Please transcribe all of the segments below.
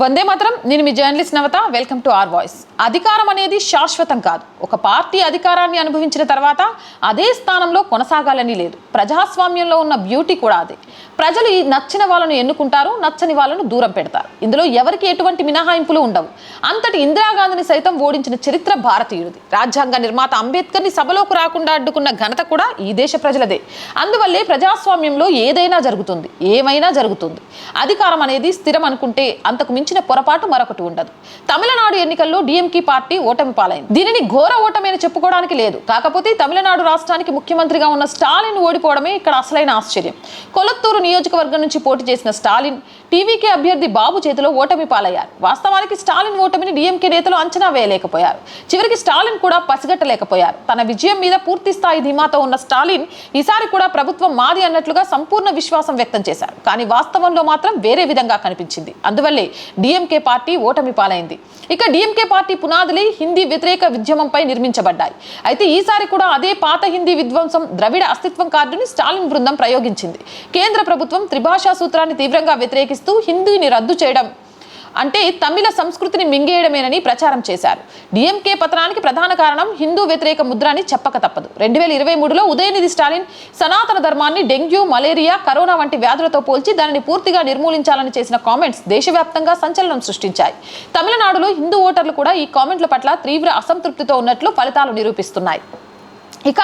వందే మాత్రం. నేను మీ journalist Navatha. Welcome to our voice. అధికారం అనేది శాశ్వతం కాదు. ఒక పార్టీ అధికారాన్ని అనుభవించిన తర్వాత అదే స్థానంలో కొనసాగాలని లేదు. ప్రజాస్వామ్యంలో ఉన్న బ్యూటీ కూడా అదే. ప్రజలు ఈ నచ్చిన వాళ్ళను ఎన్నుకుంటారు, నచ్చని వాళ్ళను దూరం పెడతారు. ఇందులో ఎవరికి ఎటువంటి మినహాయింపులు ఉండవు. అంతటి ఇందిరాగాంధీని సైతం ఓడించిన చరిత్ర భారతీయుడిది. రాజ్యాంగ నిర్మాత అంబేద్కర్ని సభలోకి రాకుండా అడ్డుకున్న ఘనత కూడా ఈ దేశ ప్రజలదే. అందువల్లే ప్రజాస్వామ్యంలో ఏదైనా జరుగుతుంది, ఏమైనా జరుగుతుంది. అధికారం అనేది స్థిరం అనుకుంటే అంతకు మించిన పొరపాటు మరొకటి ఉండదు. తమిళనాడు ఎన్నికల్లో డిఎంకే పార్టీ ఓటమి పాలైంది. దీనిని ఘోర ఓటమి అని చెప్పుకోవడానికి లేదు. కాకపోతే తమిళనాడు రాష్ట్రానికి ముఖ్యమంత్రిగా ఉన్న స్టాలిన్ ఓడిపోవడమే ఇక్కడ అసలైన ఆశ్చర్యం. కొలత్తూరు నియోజకవర్గం నుంచి పోటీ చేసిన స్టాలిన్ టీవీకే అభ్యర్థి బాబు చేతిలో ఓటమి పాలయ్యారు. వాస్తవానికి స్టాలిన్ ఓటమిని డిఎంకే నేతలు అంచనా వేయలేకపోయారు. చివరికి స్టాలిన్ కూడా పసిగట్టలేకపోయారు. తన విజయం మీద పూర్తి స్థాయి ధీమాతో ఉన్న స్టాలిన్ ఈసారి కూడా ప్రభుత్వం మాది అన్నట్లుగా సంపూర్ణ విశ్వాసం వ్యక్తం చేశారు. కానీ వాస్తవంలో మాత్రం వేరే విధంగా కనిపించింది. అందువల్లే డిఎంకే పార్టీ ఓటమి పాలైంది. ఇక డిఎంకే పార్టీ పునాదులే హిందీ వ్యతిరేక ఉద్యమంపై నిర్మించబడ్డాయి. అయితే ఈసారి కూడా అదే పాత హిందీ విధ్వంసం, ద్రవిడ అస్తిత్వం కార్డుని స్టాలిన్ బృందం ప్రయోగించింది. కేంద్ర ప్రభుత్వం త్రిభాషా సూత్రాన్ని తీవ్రంగా వ్యతిరేకిస్తూ హిందీని రద్దు చేయడం అంటే తమిళ సంస్కృతిని మింగేయడమేనని ప్రచారం చేశారు. డిఎంకే పతనానికి ప్రధాన కారణం హిందూ వ్యతిరేక ముద్ర అని చెప్పక తప్పదు. 2023లో ఉదయనిధి స్టాలిన్ సనాతన ధర్మాన్ని డెంగ్యూ, మలేరియా, కరోనా వంటి వ్యాధులతో పోల్చి దానిని పూర్తిగా నిర్మూలించాలని చేసిన కామెంట్స్ దేశవ్యాప్తంగా సంచలనం సృష్టించాయి. తమిళనాడులో హిందూ ఓటర్లు కూడా ఈ కామెంట్ల పట్ల తీవ్ర అసంతృప్తితో ఉన్నట్లు ఫలితాలు నిరూపిస్తున్నాయి. ఇక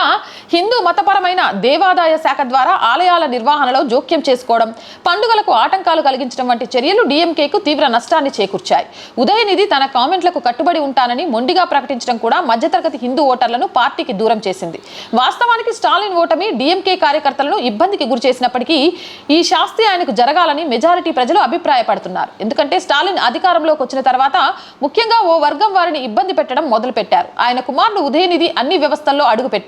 హిందూ మతపరమైన దేవాదాయ శాఖ ద్వారా ఆలయాల నిర్వహణలో జోక్యం చేసుకోవడం, పండుగలకు ఆటంకాలు కలిగించడం వంటి చర్యలు డిఎంకేకు తీవ్ర నష్టాన్ని చేకూర్చాయి. ఉదయనిధి తన కామెంట్లకు కట్టుబడి ఉంటానని మొండిగా ప్రకటించడం కూడా మధ్యతరగతి హిందూ ఓటర్లను పార్టీకి దూరం చేసింది. వాస్తవానికి స్టాలిన్ ఓటమి డిఎంకే కార్యకర్తలను ఇబ్బందికి గురి చేసినప్పటికీ ఈ శాస్తి ఆయనకు జరగాలని మెజారిటీ ప్రజలు అభిప్రాయపడుతున్నారు. ఎందుకంటే స్టాలిన్ అధికారంలోకి వచ్చిన తర్వాత ముఖ్యంగా ఓ వర్గం వారిని ఇబ్బంది పెట్టడం మొదలుపెట్టారు. ఆయన కుమారుడు ఉదయనిధి అన్ని వ్యవస్థల్లో అడుగుపెట్టారు.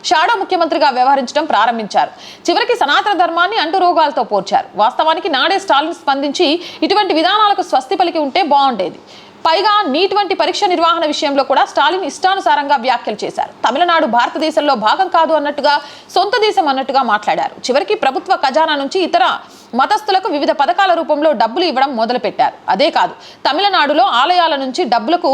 షాడో ముఖ్యమంత్రిగా వ్యవహరించడం ప్రారంభించారు. చివరికి సనాతన ధర్మాన్ని అంటురోగాలతో పోర్చారు. వాస్తవానికి నాడే స్టాలిన్ స్పందించి ఇటువంటి విధానాలకు స్వస్తి పలికి ఉంటే బాగుండేది. పైగా నీట్ వంటి పరీక్ష నిర్వహణ విషయంలో కూడా స్టాలిన్ ఇష్టానుసారంగా వ్యాఖ్యలు చేశారు. తమిళనాడు భారతదేశంలో భాగం కాదు అన్నట్టుగా, సొంత దేశం అన్నట్టుగా మాట్లాడారు. చివరికి ప్రభుత్వ ఖజానా నుంచి ఇతర మతస్థులకు వివిధ పథకాల రూపంలో డబ్బులు ఇవ్వడం మొదలుపెట్టారు. అదే కాదు, తమిళనాడులో ఆలయాల నుంచి డబ్బులకు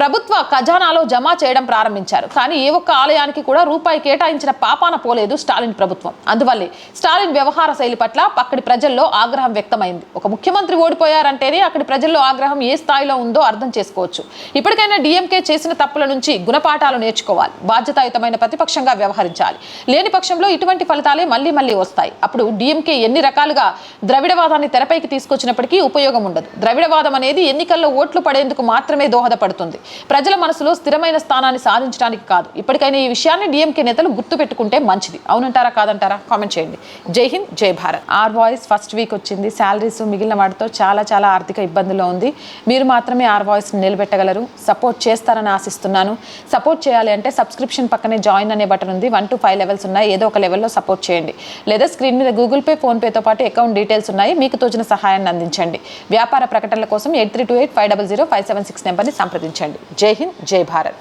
ప్రభుత్వ ఖజానాలో జమ చేయడం ప్రారంభించారు. కానీ ఏ ఒక్క ఆలయానికి కూడా రూపాయి కేటాయించిన పాపాన పోలేదు స్టాలిన్ ప్రభుత్వం. అందువల్లే స్టాలిన్ వ్యవహార శైలి పట్ల అక్కడి ప్రజల్లో ఆగ్రహం వ్యక్తమైంది. ఒక ముఖ్యమంత్రి ఓడిపోయారంటేనే అక్కడి ప్రజల్లో ఆగ్రహం ఏ స్థాయిలో ఉందో అర్థం చేసుకోవచ్చు. ఇప్పటికైనా డిఎంకే చేసిన తప్పుల నుంచి గుణపాఠాలు నేర్చుకోవాలి. బాధ్యతాయుతమైన ప్రతిపక్షంగా వ్యవహరించాలి. లేని పక్షంలో ఇటువంటి ఫలితాలే మళ్లీ మళ్లీ వస్తాయి. అప్పుడు డిఎంకే ఎన్ని రకాలుగా ద్రవిడవాదాన్ని తెరపైకి తీసుకొచ్చినప్పటికీ ఉపయోగం ఉండదు. ద్రవిడవాదం అనేది ఎన్నికల్లో ఓట్లు పడేందుకు మాత్రమే దోహదపడుతుంది, ప్రజల మనసులో స్థిరమైన స్థానాన్ని సాధించడానికి కాదు. ఇప్పటికైనా ఈ విషయాన్ని డిఎంకే నేతలు గుర్తుపెట్టుకుంటే మంచిది. అవునంటారా, కాదంటారా? కామెంట్ చేయండి. జై హింద్, జై భారత్. ఆర్ వాయిస్ ఫస్ట్ వీక్ వచ్చింది. శాలరీస్ మిగిలిన వాటితో చాలా ఆర్థిక ఇబ్బందుల్లో ఉంది. మీరు మాత్రమే ఆర్ వాయిస్ నిలబెట్టగలరు. సపోర్ట్ చేస్తారని ఆశిస్తున్నాను. సపోర్ట్ చేయాలి అంటే సబ్స్క్రిప్షన్ పక్కనే జాయిన్ అనే బటన్ ఉంది. 1 to 5 లెవెల్స్ ఉన్నాయి. ఏదో ఒక లెవెల్లో సపోర్ట్ చేయండి. లేదా స్క్రీన్ మీద గూగుల్ పే, ఫోన్ పేతో పాటు అకౌంట్ డీటెయిల్స్ ఉన్నాయి. మీకు తోచిన సహాయాన్ని అందించండి. వ్యాపార ప్రకటనల కోసం 8328500576 నెంబర్ని సంప్రదించండి. జై హింద్, జై భారత్.